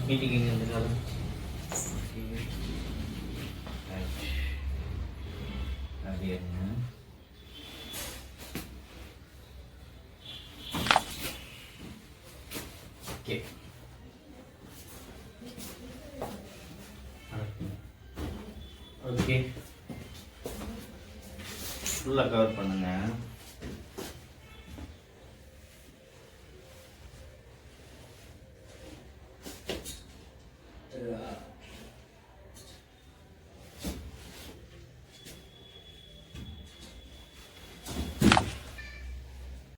Meeting எங்கே இருந்துருக்காங்க? அது என்ன? ஓகே, ஓகே, ஃபுல்லாக கவர் பண்ணுங்கள்.